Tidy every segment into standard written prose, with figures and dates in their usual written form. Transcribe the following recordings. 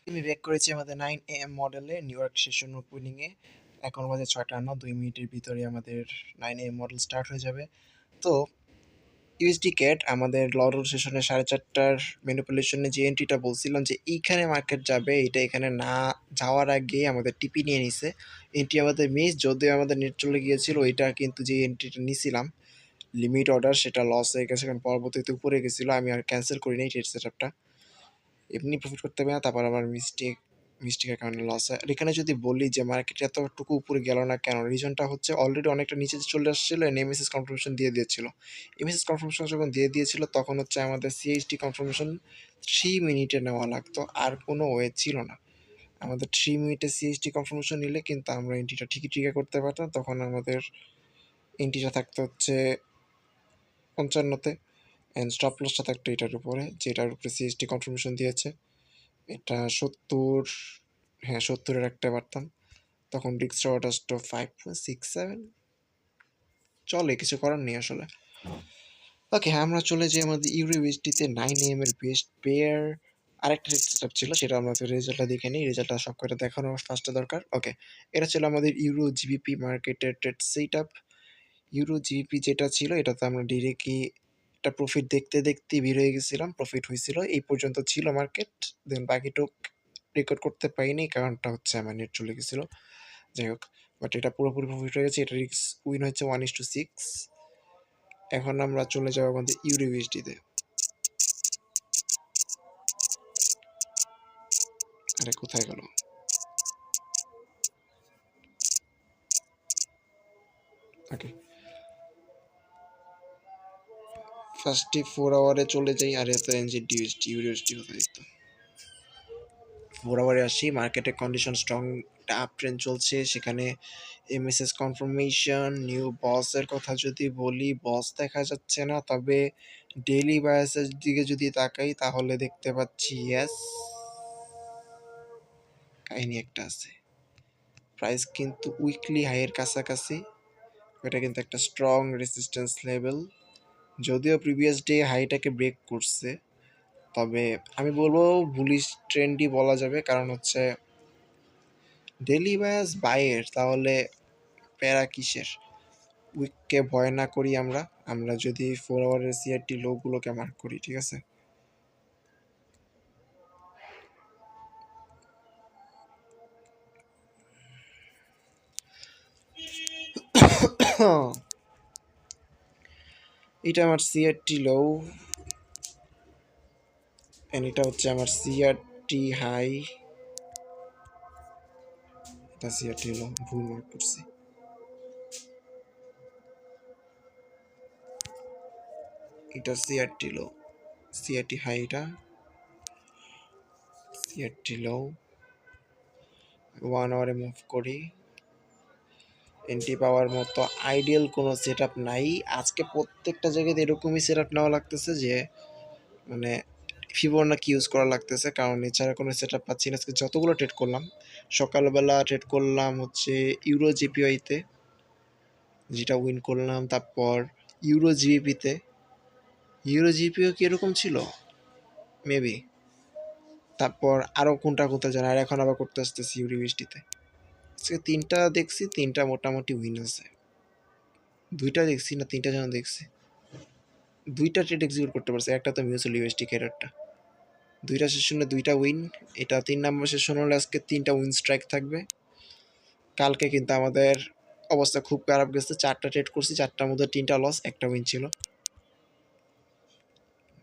আমি ব্যাক করেছি আমাদের 9 AM মডেলে নিউ ইয়র্ক সেশন ওপেনিংয়ে। এখন বাজে 6টা 2 মিনিটের ভিতরে আমাদের 9 AM মডেল স্টার্ট হয়ে যাবে। তো ইউএসডি ক্যাট আমাদের লরল সেশনে 4:30টার ম্যানিপুলেশনে যে এন্ট্রিটা বলছিলাম যে এইখানে মার্কেট যাবে, এটা এখানে না যাওয়ার আগে আমাদের টিপি নিয়ে নিছে। এন্ট্রি আমাদের মিস, যদিও আমাদের নেট চলে গিয়েছিল। ওইটা কিন্তু যে এন্ট্রিটা নিছিলাম লিমিট অর্ডার, সেটা লস হয়ে গেছে, কারণ পরবর্তীতে উপরে গেছিলো। আমি আর ক্যান্সেল করি নাই ট্রেড সেটআপটা, এমনি প্রফিট করতে হবে না। তারপর আমার মিস্টেকের কারণে লস হয়। আর এখানে যদি বলি যে মার্কেট এতটুকু উপরে গেল না কেন, রিজনটা হচ্ছে অলরেডি অনেকটা নিচে চলে আসছিল, এমএসএস কনফার্মেশন দিয়ে দিয়েছিল। এমএসএস কনফার্মেশন যখন দিয়ে দিয়েছিল তখন হচ্ছে আমাদের সিএইচডি কনফার্মেশন 3 মিনিটে নেওয়া লাগতো, আর কোনো ওয়ে ছিল না। আমাদের 3 মিনিটে সিএইচডি কনফার্মেশন নিলে কিন্তু আমরা এন্ট্রিটা ঠিকই ট্রিগার করতে পারতাম। তখন আমাদের এন্ট্রিটা থাকতো হচ্ছে 55-তে, অ্যান্ড স্টপ লসটা থাকতো এটার উপরে, যেটার উপরে সিএইচডি কনফার্মেশন দিয়েছে। এটা 70, হ্যাঁ 70-এর একটা পারতাম। তখন রিক্স রিওয়ার্ড আসতো 5.67, চলে, কিছু করার নেই আসলে। ওকে, আমরা চলে যাই আমাদের ইউরো ইউএসডিতে 9 AM এর বেস্ট পেয়ার। আরেকটা সেটআপ ছিল, সেটা আমরা রেজাল্টটা দেখে নিই। রেজাল্টটা সব কটা দেখানো ফার্স্টে দরকার। ওকে, এটা ছিল আমাদের ইউরো জিবিপি মার্কেটের ট্রেড সেটআপ। ইউরো জিবিপি যেটা ছিল এটাতে আমরা ডিরেক্টলি একটা প্রফিট দেখতে দেখতে বের হয়ে গেছিলাম। প্রফিট হয়েছিল, এই পর্যন্ত ছিল মার্কেট। দেন বাকিটুক রেকর্ড করতে পারিনি, কারণটা হচ্ছে আমার নেট চলে গেছিলো। যাই হোক, বাট এটা পুরোপুরি প্রফিট হয়ে গেছে। এটা রিক্স উইন হচ্ছে 1:6। এখন আমরা চলে যাবো আমাদের ইউরো ইউএসডিতে। আরে কোথায় গেল? ওকে, ফার্স্টে 4 আওয়ারে চলে যাই। আর এত এনজেড ইউএসডি, ইউরো ইউএসডি কোথায় দিত? 4 আওয়ারে আসি। মার্কেটের কন্ডিশন স্ট্রং, আপ ট্রেন্ড চলছে। সেখানে এমএসএস কনফার্মেশন, নিউ বসের কথা যদি বলি, বস দেখা যাচ্ছে না। তবে ডেইলি বায়াসের দিকে যদি তাকাই তাহলে দেখতে পাচ্ছি ইয়েস, কাহিনী একটা আছে। প্রাইস কিন্তু উইকলি হাইয়ের কাছাকাছি। এটা কিন্তু একটা স্ট্রং রেসিস্ট্যান্স লেভেল, যদিও প্রিভিয়াস ডে হাইটাকে ব্রেক করছে। তবে আমি বলবো বুলিশ ট্রেন্ডই বলা যাবে, কারণ হচ্ছে ডেইলি বায়াস বাইয়ের, তাহলে প্যারা কিসের? উইককে ভয় না করি আমরা, আমরা যদি 4 আওয়ারের সিআরটি লোগুলোকে মার্ক করি, ঠিক আছে? এটা আমার সিআরটি লো, এন্ড এটা হচ্ছে আমার সিআরটি হাই। এটা সিআরটি লো, ভুল মার্ক করছি। এটা সিআরটি লো, সিআরটি হাই, এটা সিআরটি লো। 1 আওয়ারে মুভ করি। এন্ট্রি পাওয়ার মতো আইডিয়াল কোনো সেট আপ নাই আজকে। প্রত্যেকটা জায়গাতে এরকমই সেট আপ নেওয়া লাগতেছে যে মানে ফিবোনাকি ইউজ করা লাগতেছে, কারণ এছাড়া কোনো সেট আপ পাচ্ছি না। আজকে যতগুলো ট্রেড করলাম, সকালবেলা ট্রেড করলাম হচ্ছে ইউরো জিপিআইতে, যেটা উইন করলাম। তারপর ইউরো জিবিপিতে, ইউরো জিপিও কি এরকম ছিল মেবি। তারপর আরও কোনটা কোনটা জানা, আর এখন আবার করতে আসতেছি ইউরো ইউএসডিতে। আজকে 3টা দেখছি, 3টা মোটামুটি উইন আছে। 2টা দেখছি না 3টা যেন দেখছি, 2টা ট্রেড এক্সিকিউট করতে পারছে। একটা তো মিউচুয়াল ইউএসডি ক্যারেক্টারটা। 2টা সেশনে 2টা উইন। এটা 3 নম্বর সেশন হলে আজকে 3টা উইন স্ট্রাইক থাকবে। কালকে কিন্তু আমাদের অবস্থা খুব খারাপ গেছে। 4টা ট্রেড করছি, 4টার মধ্যে 3টা লস, একটা উইন ছিল।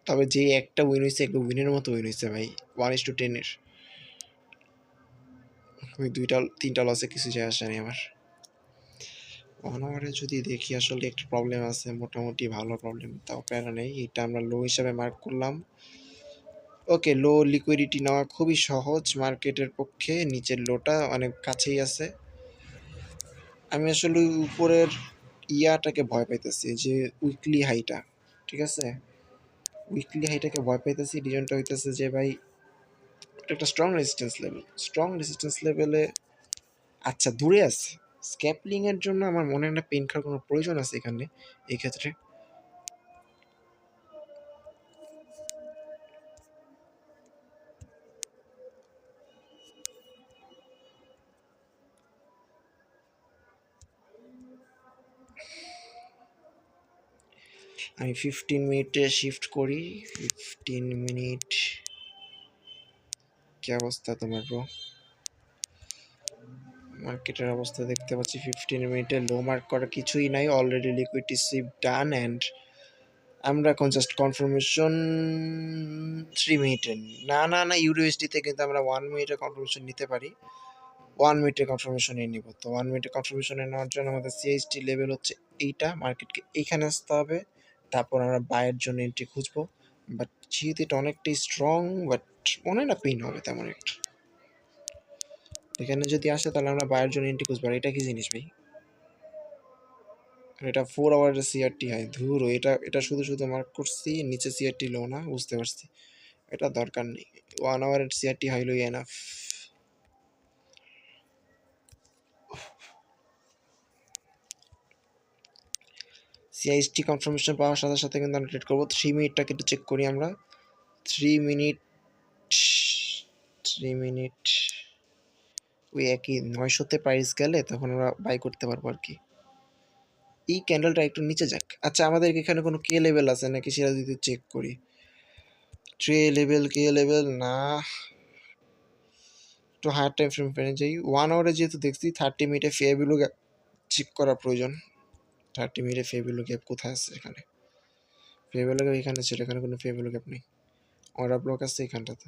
তবে যে একটা উইন হয়েছে, একটা উইনের মতো উইন হয়েছে ভাই, 1:10-এর। ওই 3টা লসে কিছু যায় আসে নি আমার। 1 আওয়ারে যদি দেখি আসলে একটা প্রবলেম আছে, মোটামুটি ভালো প্রবলেম, তাও প্যারা নেই। এটা আমরা লো হিসাবে মার্ক করলাম। ওকে, লো লিকুইডিটি নেওয়া খুবই সহজ মার্কেটের পক্ষে। নিচের লোটা অনেক কাছেই আছে। আমি আসলে উপরের ইয়াটাকে ভয় পাইতেছি, যে উইকলি হাইটা, ঠিক আছে? উইকলি হাইটাকে ভয় পাইতেছি। রিজনটা হইতেছে যে ভাই এটা একটা strong resistance level, strong resistance লেভেলে আচ্ছা দূরে আছে। স্ক্যাপলিং এর জন্য আমার মনে হয় না পেন খাওয়ার কোনো প্রয়োজন আছে এখানে, এই ক্ষেত্রে। আমি 15 মিনিটে শিফট করি। 15 মিনিট, কি অবস্থা তোমার ব্রো? মার্কেটের অবস্থা দেখতে পাচ্ছি 15 মিনিটে লো মার্ক করা কিছুই নাই, already liquidity sweep done. And আমরা এখন জাস্ট কনফার্মেশন 3 মিনিটে, না না না ইউরোএসডিতে কিন্তু আমরা 1 মিনিটের কনফার্মেশন নিতে পারি। 1 মিনিটের কনফার্মেশন নিব। তো 1 মিনিটের কনফার্মেশনে নেওয়ার জন্য আমাদের সিএইচটি লেভেল হচ্ছে এইটা, মার্কেটকে এইখানে আসতে হবে, তারপর আমরা বায়ের জন্য এন্ট্রি খুঁজবো। বাট যেহেতু এটা অনেকটাই স্ট্রং, বাট মনে হয় না পেইন হবে তেমন একটা। এখানে যদি আসে তাহলে আমরা বায়ের জন্য এন্ট্রি খুঁজবো। আর এটা কি জিনিস ভাই? এটা 4 আওয়ারের সিআরটি হাই, ধুর এটা এটা শুধু শুধু মার্ক করছি, নিচে সিআরটি লো না, বুঝতে পারছি এটা দরকার নেই। 1 আওয়ারের সিআরটি হাই লই এনাফ। সিআইএসটি কনফার্মেশন পাওয়ার সাথে সাথে কিন্তু আমরা ট্রেড করবো। 3 মিনিটটাকে একটু চেক করি আমরা। 3 মিনিট, 3 মিনিট ওই একই 900-তে প্রাইস গেলে তখন আমরা বাই করতে পারবো আর কি। এই ক্যান্ডেলটা একটু নিচে যাক। আচ্ছা আমাদের এখানে কোনো কে লেভেল আছে নাকি সেটা যদি চেক করি। ট্রে লেভেল, কে লেভেল না, একটু হায়ার টাইম ফ্রেম পেনে যাই। 1 আওয়ারে যেহেতু দেখছি 30 মিনিটে ফেয়ার ভ্যালু গ্যাপ চেক করা প্রয়োজন। 30 মিনিটে ফেয়ার ভ্যালু গ্যাপ কোথায় আছে? এখানে ফেয়ার ভ্যালু গ্যাপ এখানে ছিল, এখানে কোনো ফেয়ার ভ্যালু গ্যাপ নেই। অর্ডার ব্লক আছে এখানটাতে।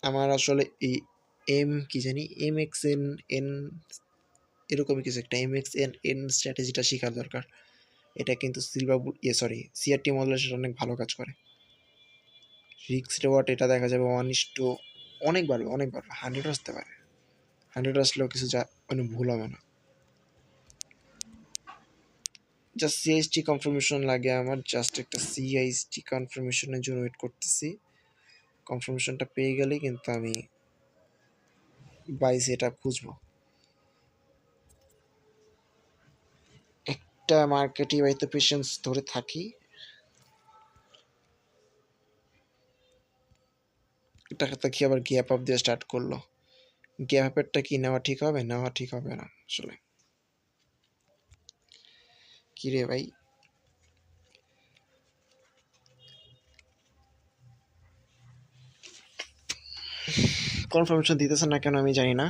আমার আসলে এই কি জানি MXN এরকমই কিছু একটা MXN স্ট্র্যাটেজিটা শেখার দরকার। এটা কিন্তু সিআরটি মডেলের সাথে অনেক ভালো কাজ করে। রিক্স রেওয়ার্ড এটা দেখা যাবে 1:, অনেক বাড়বে, অনেক বাড়বে, 100 আসতে পারে। 100 আসলেও কিছু মানে ভুল হবে না। জাস্ট সিএইচটি কনফার্মেশন লাগে আমার, জাস্ট একটা সিএইচটি কনফার্মেশনের জন্য ওয়েট করতেছি। কনফার্মেশনটা পেয়ে গেলেই কিন্তু আমি বাই সেট আপ খুঁজবো। একটা মার্কেটই হয়তো পেশেন্স ধরে থাকি। এটাকে কি আবার গ্যাপ আপ দিয়ে স্টার্ট করলো। গ্যাপ আপেরটা কি নেওয়া ঠিক হবে? নেওয়া ঠিক হবে না আসলে। কি রে ভাই, কনফার্মেশন দিতেছে না কেন আমি জানি না।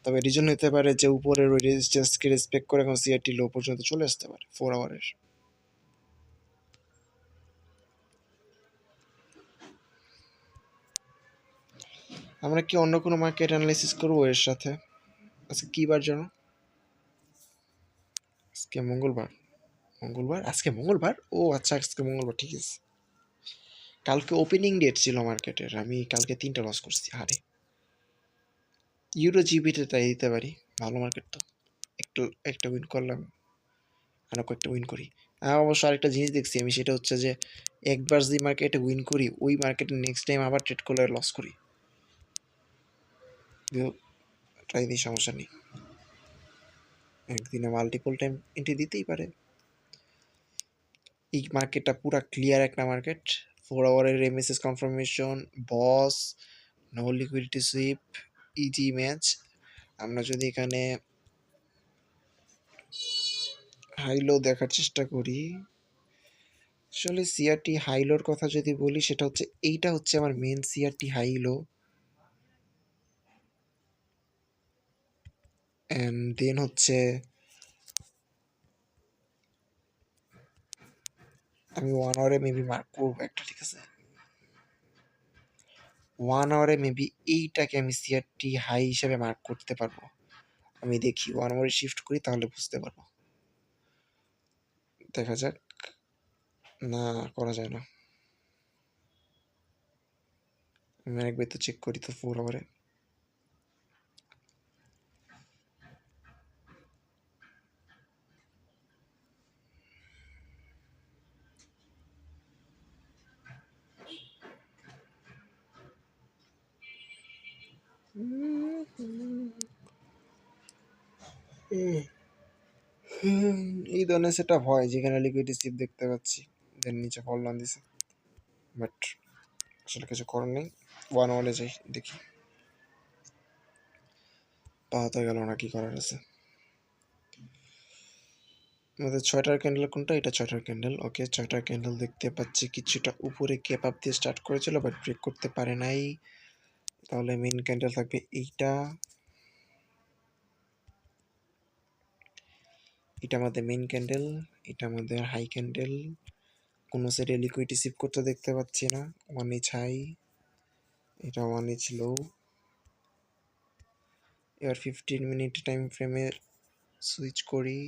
তবে রিজন হতে পারে যে উপরের ওই রেজিস্ট্যান্সকে রেসপেক্ট করে এখন সিআরটি লো পর্যন্ত চলে আসতে পারে 4 আওয়ারের। আমরা কি অন্য কোনো মার্কেট অ্যানালাইসিস করবো এর সাথে? আজকে কি বার জানো? আজকে মঙ্গলবার। মঙ্গলবার, আজকে মঙ্গলবার, ও আচ্ছা আজকে মঙ্গলবার, ঠিক আছে। কালকে ওপেনিং ডেট ছিল মার্কেটের, আমি কালকে 3টা লস করছি। আরে ইউরো জিবিতে তাই দিতে পারি, ভালো মার্কেট তো। একটু একটা উইন করলাম, আরও কয়েকটা উইন করি। অবশ্য আরেকটা জিনিস দেখছি আমি, সেটা হচ্ছে যে একবার যে মার্কেটে উইন করি ওই মার্কেটে নেক্সট টাইম আবার ট্রেড করলে লস করি। ট্রাই দিই, সমস্যা নেই, একদিনে মাল্টিপল টাইম এন্ট্রি দিতেই পারে। এই মার্কেটটা পুরা ক্লিয়ার একটা মার্কেট। 4 আওয়ারের MSS confirmation, boss, no liquidity sweep, easy match. আমরা যদি এখানে হাইলো দেখার চেষ্টা করি, আসলে সিআরটি হাইলোর কথা যদি বলি সেটা হচ্ছে এইটা হচ্ছে আমার মেন সিআরটি হাইলো। অ্যান্ড দেন হচ্ছে আমি 1 আওয়ারে মেবি মার্ক করবো একটা, ঠিক আছে। 1 আওয়ারে মেবি এইটাকে আমি সিআরটি হাই হিসেবে মার্ক করতে পারবো। আমি দেখি 1 আওয়ারে শিফট করি তাহলে বুঝতে পারবো। দেখা যাক। না, করা যায় না। আমি একবার তো চেক করি তো 4 আওয়ারে। এই ধরনের সেটা হয় যেখানে লিকুইডিটি সিপ দেখতে পাচ্ছি, দেন নিচে ফল ডাউন দিছে, বাট আসলে কিছু করার নেই। 1 আওয়ারে যাই, দেখি পাওয়া তো গেল না, কি করার আছে। আমাদের 6টার ক্যান্ডেল কোনটা? এটা 6টার ক্যান্ডেল। ওকে, 6টার ক্যান্ডেল দেখতে পাচ্ছি কিছুটা উপরে ক্যাপ আপ দিয়ে স্টার্ট করেছিল বাট ব্রেক করতে পারে নাই। তাহলে মেইন ক্যান্ডেল থাকবে এইটা। এটা আমাদের মেইন ক্যান্ডেল, এটা আমাদের হাই ক্যান্ডেল। কোনো সাইডে লিকুইডিটি সিপ করতে দেখতে পাচ্ছি না। 1 ইঞ্চ হাই, এটা 1 ইঞ্চ লো। এবার 15 মিনিট টাইম ফ্রেমে সুইচ করি।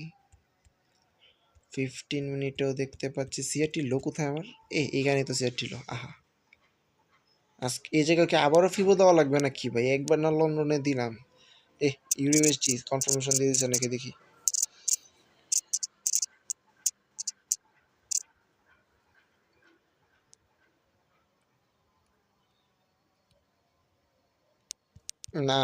15 মিনিটেও দেখতে পাচ্ছি সিআরটি লো কোথায় আমার? এইখানে তো সিআরটি লো। আহা, আজকে এই জায়গাকে আবারও ফিবো দেওয়া লাগবে না কি ভাই? একবার না লন্ডনে দিলাম। ইউনিভার্সিটি কনফার্মেশন দিয়ে দিচ্ছে নাকি দেখি। না,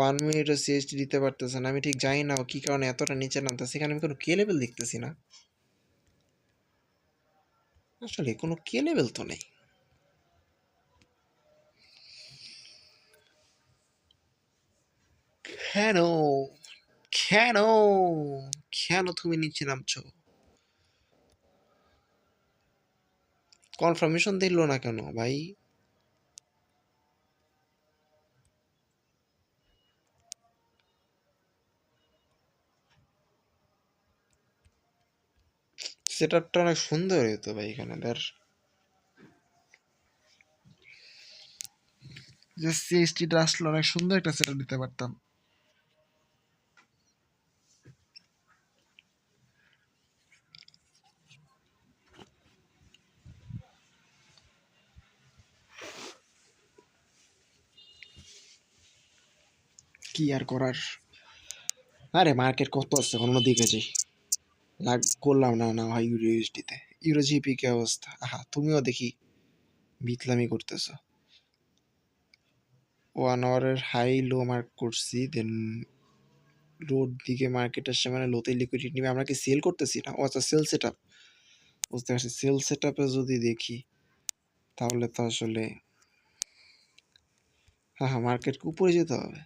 1 মিনিটও সিএসটি দিতে পারতেছে না। আমি ঠিক জানি না ও কি কারণে এতটা নিচে নামতেছে। এখানে আমি কোনো কে লেভেল দেখতেছি না। আসলে কোনো কে লেভেল তো নেই। কেন? কেন? কেন তুমি নিচে নামছো? কনফার্মেশন দিল না কেন ভাই? সেটআপটা অনেক সুন্দর হতো ভাই এখানে ধর। যে সিএসটিটা আসলে অনেক সুন্দর একটা সেটআপ দিতে পারতাম। কি আর করার। আরে মার্কেট কত আছে, অন্যদিকে যাই। লাগ করলাম না না ভাই ইউরো ইউএসডিতে। ইউরো জিপি কি অবস্থা? আহা, তুমিও দেখি বিতলামি করতেছো। 1 আওয়ারের হাই লো মার্ক করছি, দেন লোর দিকে মার্কেট আসছে মানে লোতে লিকুইডিটি নিবে। আমরা কি সেল করতেছি না? ও আচ্ছা, সেল সেট আপ, বুঝতে পারছি। সেল সেট আপে যদি দেখি তাহলে তো আসলে হ্যাঁ হ্যাঁ, মার্কেটকে উপরে যেতে হবে।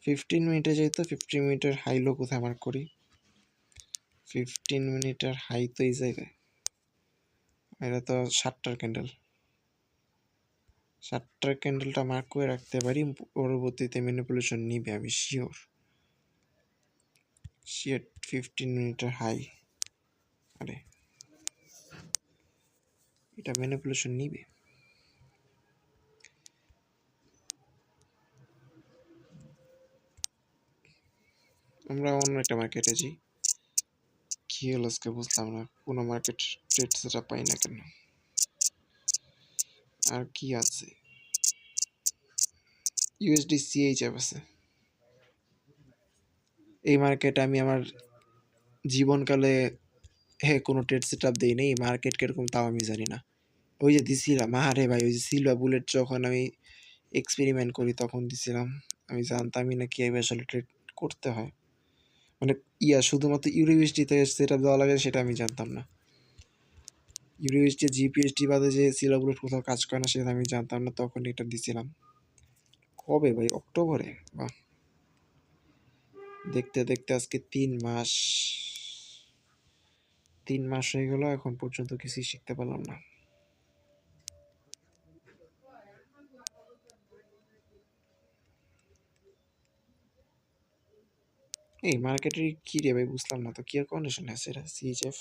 15 মিনিটে যেতে, 15 মিনিটের হাই লো কোথায় মার্ক করি? 15 মিনিটের হাই তো এই জায়গায়। এটা তো 7টার ক্যান্ডেল। 7টার ক্যান্ডেলটা মার্ক করে রাখতে পারি, পরবর্তীতে ম্যানিপুলেশন নিবে আমি শিওর। শিওর 15 মিনিটের হাই। আরে এটা ম্যানিপুলেশন নিবে। আমরা অন্য একটা মার্কেটে যাই। কি হলো আজকে বুঝলাম না, কোনো মার্কেট ট্রেড সেটা পাই না কেন? আর কি আছে? ইউএসডি সিএইচএফ আছে। এই মার্কেটে আমি আমার জীবনকালে কোনো ট্রেড সেট আপ দিই নেই। মার্কেট কিরকম তাও আমি জানি না। ওই যে দিছিলাম, আরে ভাই ওই যে সিলভা বুলেট যখন আমি এক্সপেরিমেন্ট করি তখন দিছিলাম। আমি জানতামই না কীভাবে আসলে ট্রেড করতে হয়। মানে শুধুমাত্র ইউরোইউএসডিতে সেট আপ দেওয়া লাগে সেটা আমি জানতাম না। ইউরোইউএসডি জিপিএসডি বাদে যে সিলভা বুলেট কোথাও কাজ করে না সেটা আমি জানতাম না, তখন এটা দিছিলাম। কবে ভাই? অক্টোবরে? বাহ, দেখতে দেখতে আজকে 3 মাস। 3 মাস হয়ে গেল, এখন পর্যন্ত কিছুই শিখতে পারলাম না। এই মার্কেটের কি রে ভাই, বুঝলাম না তো কি আর কন্ডিশন আছে এটা সিএইচএফ।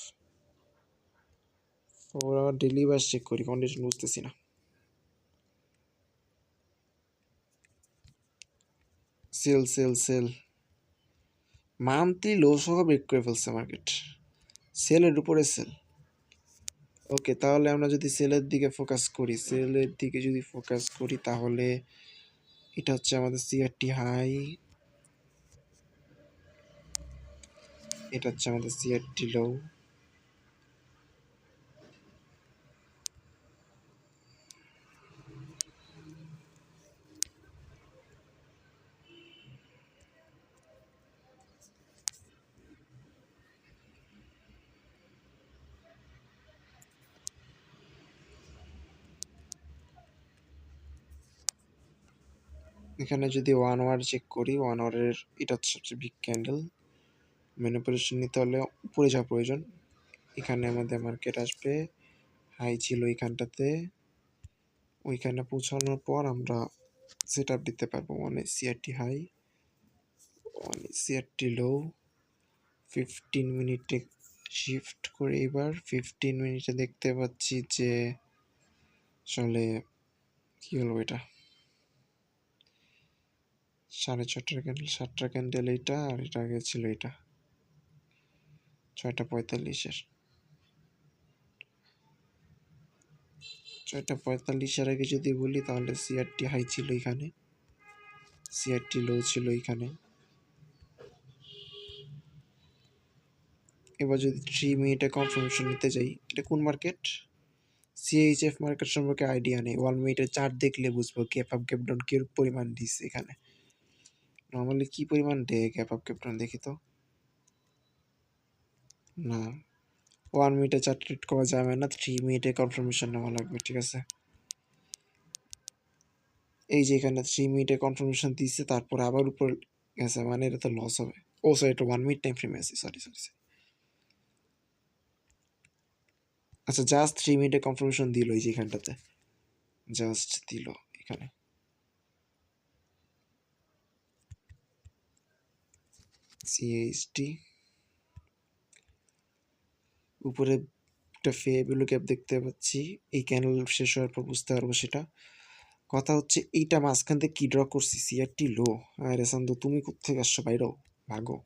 ওরা ডেলি বাস চেক করি, কন্ডিশন বুঝতেছি না। সেল সেল সেল, মান্থলি লো সহ ব্রেক করে ফেলছে মার্কেট। সেলের উপরে সেল। ওকে, তাহলে আমরা যদি সেলের দিকে ফোকাস করি, সেলের দিকে যদি ফোকাস করি তাহলে এটা হচ্ছে আমাদের সিআরটি হাই, এটা হচ্ছে আমাদের সিআরটি লো। এখানে যদি 1 আওয়ার চেক করি, 1 আওয়ারের এটা হচ্ছে সবচেয়ে বিগ ক্যান্ডেল। ম্যানিপুলেশন নিতে হলে উপরে যাওয়া প্রয়োজন। এখানে আমাদের মার্কেট আসবে, হাই ছিল এইখানটাতে, ওইখানে পৌঁছানোর পর আমরা সেট আপ দিতে পারবো। 1 হাই, 1 লো, 15 মিনিটে শিফট করে এবার 15 মিনিটে দেখতে পাচ্ছি যে আসলে কি হলো, এটা 6:30 ক্যান্ডেল, 7টা ক্যান্ডেল এইটা, আর এটা আগে ছিল এটা 6:45-এর, 6:45-এর আগে যদি বলি তাহলে সিআরটি হাই ছিল এখানে, সিআরটি লো ছিল এখানে। এবার যদি 3 মিনিটে কনফার্মেশন নিতে যাই, এটা কোন মার্কেট? সিএইচএফ মার্কেট সম্পর্কে আইডিয়া নেই, 1 মিনিটের চার্ট দেখলে বুঝবো গ্যাপ আপ গ্যাপ ডাউন কি পরিমাণ দিচ্ছে এখানে। নর্মালি কি পরিমাণ দেয় গ্যাপ আপ গ্যাপ ডাউন, দেখি তো। না, 1 মিনিটে চার্ট ট্রিট করা যাবে না, 3 মিনিটে কনফার্মেশন নেওয়া লাগবে, ঠিক আছে। এই যে এখানে 3 মিনিটে কনফার্মেশন দিচ্ছে, তারপর আবার উপর গেছে, মানে এটা তো লস হবে। ও সরি, এটা 1 মিনিট টাইম ফ্রেমে আছে, সরি সরি। আচ্ছা, জাস্ট 3 মিনিটে কনফার্মেশন দিল এই যে এখানটাতে, জাস্ট দিল এখানে। সিএইচটি উপরে একটা ফেয়ারভ্যালু গ্যাপ দেখতে পাচ্ছি, এই ক্যান্ডেল শেষ হওয়ার পর বুঝতে পারবো সেটা। কথা হচ্ছে এইটা মাঝখান থেকে কি ড্র করছি, সিআরটি লো। আরে সান্দু, তুমি কোথেকে আসছো, বাইরেও ভাগো।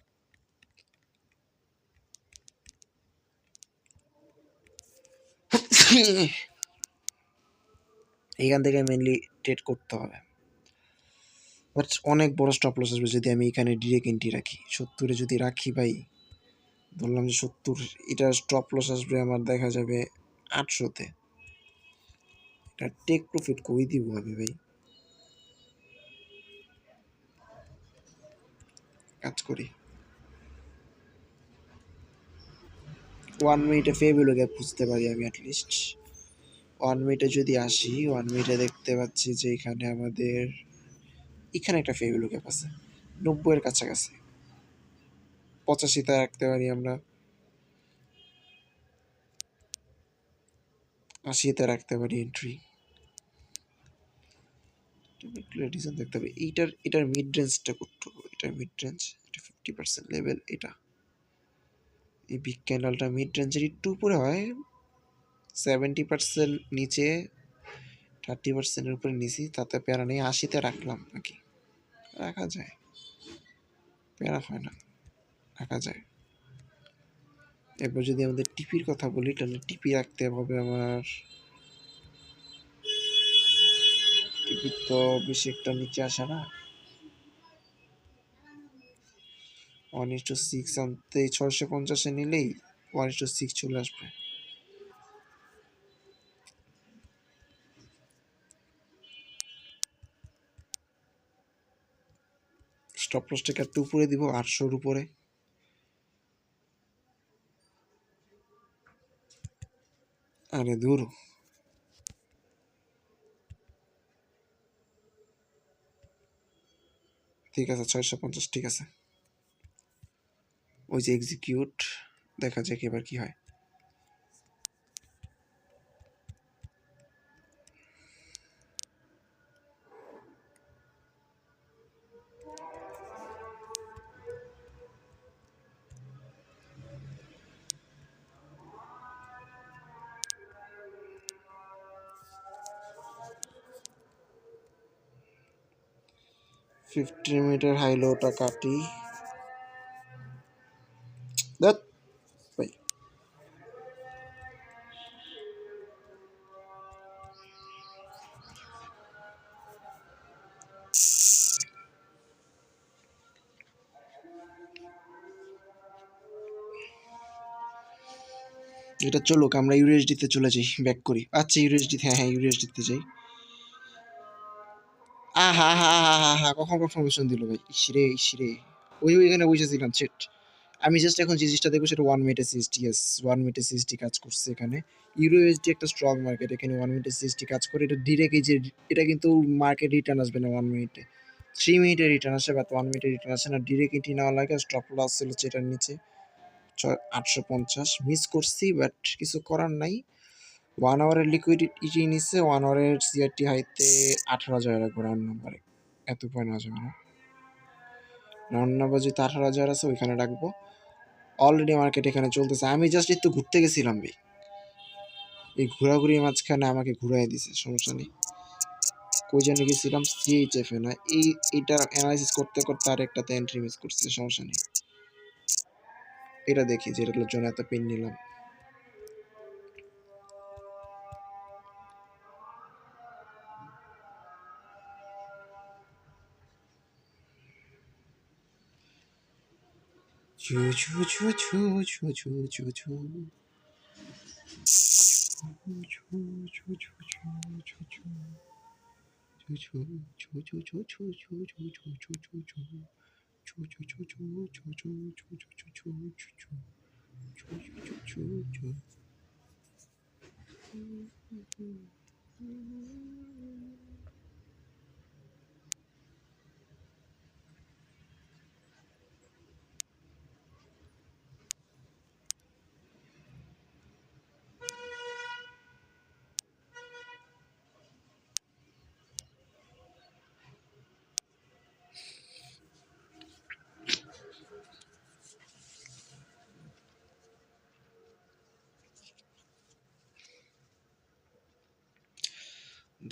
এইখান থেকে মেনলি ট্রেড করতে হবে, বাট অনেক বড় স্টপ লস আসবে যদি আমি এখানে ডিরেক্ট এন্ট্রি রাখি। 70-এ যদি রাখি ভাই, ধরলাম যে 70, এটা স্টপ লস আসবে আমার দেখা যাবে 800-তে। এটা টেক প্রফিট কই দিব আমি ভাই, কাজ করি। 1 মিনিটে ফেয়ারভ্যালু গ্যাপ বুঝতে পারি আমি অ্যাটলিস্ট। 1 মিনিটে যদি আসি, 1 মিনিটে দেখতে পাচ্ছি যে এখানে আমাদের এখানে একটা ফেয়ারভ্যালু গ্যাপ আছে 90-এর কাছাকাছি, 85-তে রাখতে পারি আমরা, 80-তে রাখতে পারি এন্ট্রি। রিজন দেখতে হবে এটার মিড রেঞ্জটা কতটুকু, এটার মিড রেঞ্জ, এটা 50% লেভেল, এটা এই বিগ ক্যান্ডেলটা মিড রেঞ্জের একটু উপরে হয়, 70% নিচে, 30%-এর উপরে নিচি, তাতে প্যারা নেই। 80-তে রাখলাম নাকি, রাখা যায়, প্যারা হয় না, রাখা যায়। এরপর যদি আমাদের টিপির কথা বলি, তাহলে টিপি রাখতে হবে আমার, টিপি তো বেশি একটা নিচে আসে না, 1:6 আনতে 650-এ নিলেই 1:6 চলে আসবে। স্টপ লসটাকে একটু উপরে দিব, 800-র উপরে। আরে দূর, ঠিক আছে 650, ঠিক আছে। ওই যে এক্সিকিউট, দেখা যাক এবার কি হয়। ফিফটি মিটার হাই লোটা কাটি, দেখ ভাই। এটা চলুক, আমরা ইউএসডিতে চলে যাই, ব্যাক করি। আচ্ছা ইউএসডি, হ্যাঁ হ্যাঁ ইউএসডিতে যাই। হা হা হা হা হা, কখন কনফার্মেশন দিল ভাই, ইসরে ইসরে, ওই ওইখানে বসেছিলাম সেট। আমি জাস্ট এখন যে জিনিসটা দেখবো সেটা 1 মিনিটে সিএসটি, ইয়েস 1 মিনিটে সিএসটি কাজ করছে এখানে। ইউএসডি একটা স্ট্রং মার্কেট, এখানে 1 মিনিটে সিএসটি কাজ করে, এটা ডিরেক্ট এই যে, এটা কিন্তু মার্কেট রিটার্ন আসবে না 1 মিনিটে, 3 মিনিটের রিটার্ন আসে বা 1 মিনিটের রিটার্ন আসে না, ডিরেক্ট এন্ট্রি নেওয়া লাগে। স্টপ লস ছিল যেটার নিচে 850 মিস করছি, বাট কিছু করার নাই। 1 আওয়ারের লিকুইডিটি নিচ্ছে, 1 আওয়ারের সিআরটি হাইতে 18,000 রাখবো রাউন্ড নাম্বারে। এত পয়েন্ট আসবে না, রাউন্ড নাম্বার যেহেতু 18,000 আছে ওইখানে রাখবো। অলরেডি মার্কেট এখানে চলতেছে, আমি জাস্ট একটু ঘুরতে গেছিলাম ভাই, এই ঘোরাঘুরির মাঝখানে আমাকে ঘুরাই দিছে, সমস্যা নেই। কই জানি গেছিলাম, সিএইচএফ এ না, এইটা অ্যানালাইসিস করতে করতে আরেকটাতে এন্ট্রি মিস করছে, সমস্যা নেই। এটা দেখি যেটার জন্য এত পেন নিলাম। ছু ছু ছু ছু ছু ছু ছু ছু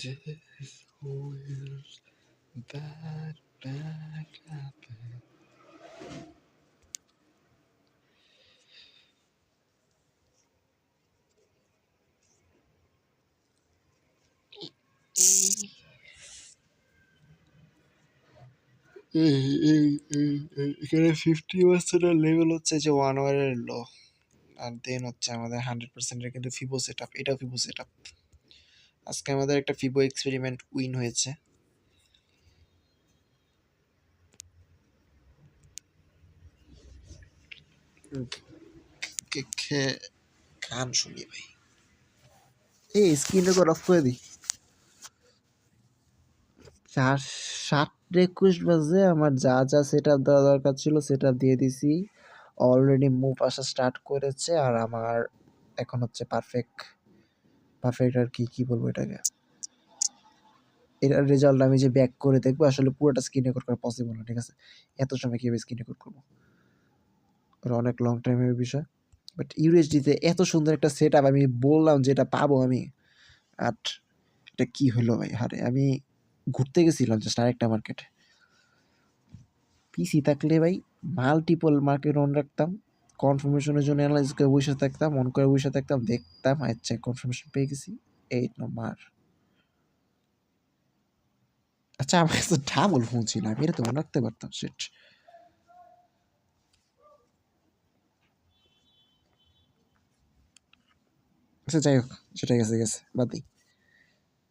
This was bad, bad happen. এখানে 50% লেভেল হচ্ছে যে 1 আওয়ারের লো, আর দেন হচ্ছে আমাদের 100% এর কিন্তু ফিবো সেটআপ, এটাও ফিবো সেটআপ। আজকে আমাদের একটা ফিবো এক্সপেরিমেন্ট উইন হয়েছে। গান শুনি ভাই, এই স্ক্রিন রেকর্ড অফ করে দিই। 7:21 বাজে, আমার যা যা সেটআপ দেওয়া দরকার ছিল সেটআপ দিয়ে দিছি। অলরেডি মুভ আসা স্টার্ট করেছে, আর আমার এখন হচ্ছে পারফেক্ট আর কি বলবো এটাকে, এটার রেজাল্ট আমি যে ব্যাক করে দেখবো, আসলে পুরোটা স্ক্রিন রেকর্ড করা পসিবল না, ঠিক আছে? এত সময় কিভাবে স্ক্রিন রেকর্ড করবো, ওটা অনেক লং টাইমের বিষয়। বাট ইউএসডিতে এত সুন্দর একটা সেট আপ আমি বললাম যেটা পাবো আমি, আর এটা কি হলো ভাই, হারে আমি ঘুরতে গেছিলাম জাস্ট আরেকটা মার্কেটে। পিসি থাকলে ভাই মাল্টিপল মার্কেট অন রাখতাম, কনফার্মেশনের জন্য অ্যানালাইজ করে বসে থাকতাম, অন করে বসে থাকতাম, দেখতাম, আচ্ছা কনফার্মেশন পেয়ে গেছি, 8 নম্বর। আচ্ছা আমার কাছে ডাবল ফোন ছিল, আমি এটা তো মনে রাখতে পারতাম, সেট। আচ্ছা যাই হোক, সেটা গেছে গেছে, বাদ দিই,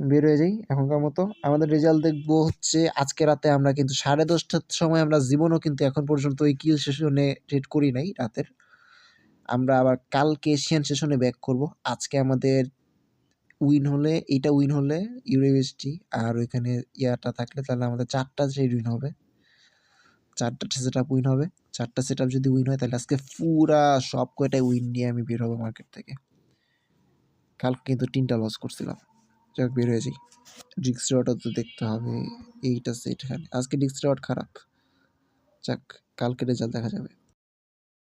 বের হয়ে যাই এখনকার মতো। আমাদের রেজাল্ট দেখবো হচ্ছে আজকে রাতে, আমরা কিন্তু 10:30টার সময়, আমরা জীবনও কিন্তু এখন পর্যন্ত ওই কিল সেশনে ট্রেড করি নাই রাতের। আমরা আবার কালকে এশিয়ান সেশনে ব্যাক করব। আজকে আমাদের উইন হলে, এইটা উইন হলে ইউএসডি, আর ওইখানে ইয়াটা থাকলে তাহলে আমাদের 4টা ট্রেড উইন হবে, 4টা সেট আপ উইন হবে। 4টা সেট আপ যদি উইন হয় তাহলে আজকে পুরা সব কয়টাই উইন নিয়ে আমি বের হবো মার্কেট থেকে। কালকে কিন্তু 3টা লস করছিলাম, যাক বের হয়ে যাই। ডিস্ক রিওয়ার্ডও তো দেখতে হবে, এইটা সেট, এখানে আজকে ডিস্ক রিওয়ার্ড খারাপ, যাক কালকে রেজাল্ট দেখা যাবে।